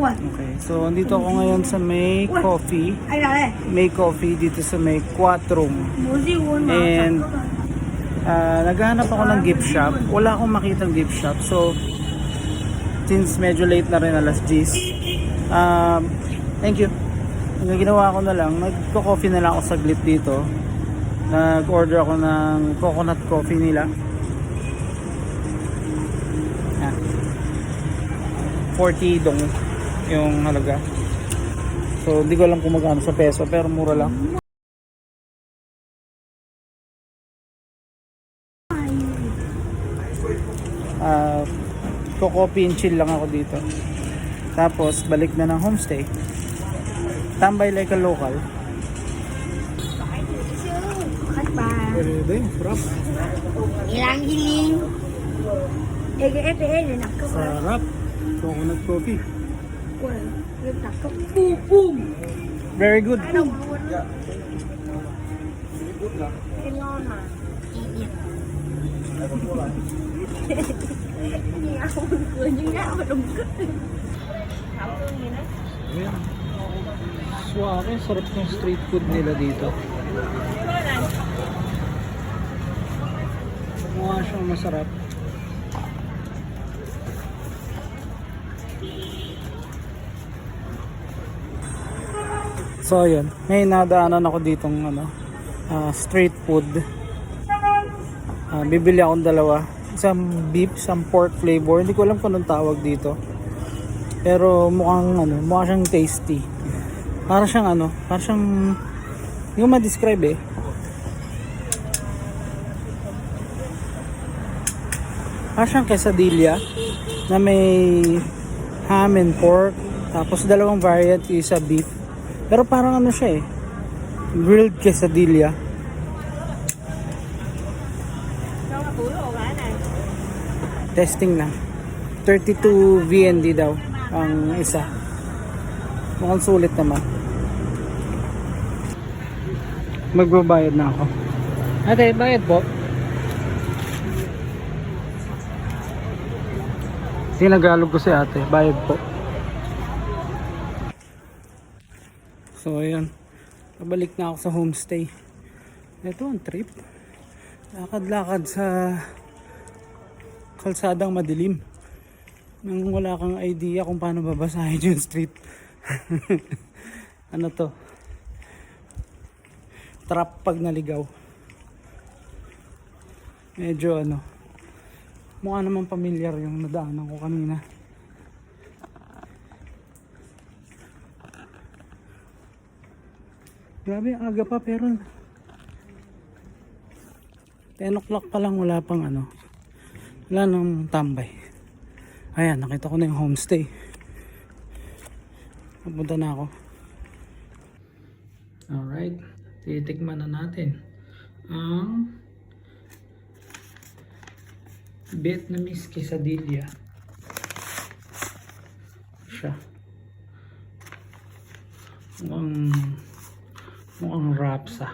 Okay, so andito ako ngayon sa May Coffee. May Coffee dito sa May Quatrum. And naghahanap ako ng gift shop. Wala akong makitang gift shop. So since medyo late na rin, alas 10. Thank you. Ang ginawa ko na lang, nagko-coffee na lang ako saglit dito. Nag-order ako ng coconut coffee nila. 40 dong yung halaga. So hindi ko alam kung magkano sa peso, pero mura lang. Coffee and chill lang ako dito. Tapos balik na ng homestay. Tambay like a local. Pwede, sarap. Ilang hiling. Sarap. Coconut coffee. Boom. Very good. Ayan. Suwake, sarap ng street food nila dito. Mukha siyang masarap. So ayun, may nadaanan ako ditong street food. Bibili akong dalawa, isang beef, isang pork flavor. Hindi ko alam kung anong tawag dito. Pero mukha siyang tasty. Para siyang hindi ko ma-describe eh. Para siyang quesadilla na may ham and pork. Tapos dalawang variant, isa beef. Pero parang siya eh, grilled quesadilla. Testing lang. 32 VND daw ang isa. Mukhang sulit naman. Magbabayad na ako. Ate, bayad po. Sinagalog ko si ate. Bayad po. So ayan, pabalik na ako sa homestay. Ito ang trip. Lakad-lakad sa kalsadang madilim. Nang wala kang idea kung paano babasahin yung street. Ano to? Trap pag naligaw. Medyo mukha naman pamilyar yung nadaanan ko kanina. Grabe, aga pa pero 10 o'clock pa lang, wala pang wala nang tambay. Ayan, nakita ko na yung homestay. Pupunta na ako. Alright, titikman na natin ang Vietnamese quesadilla. Siya. Mukhang rapsa.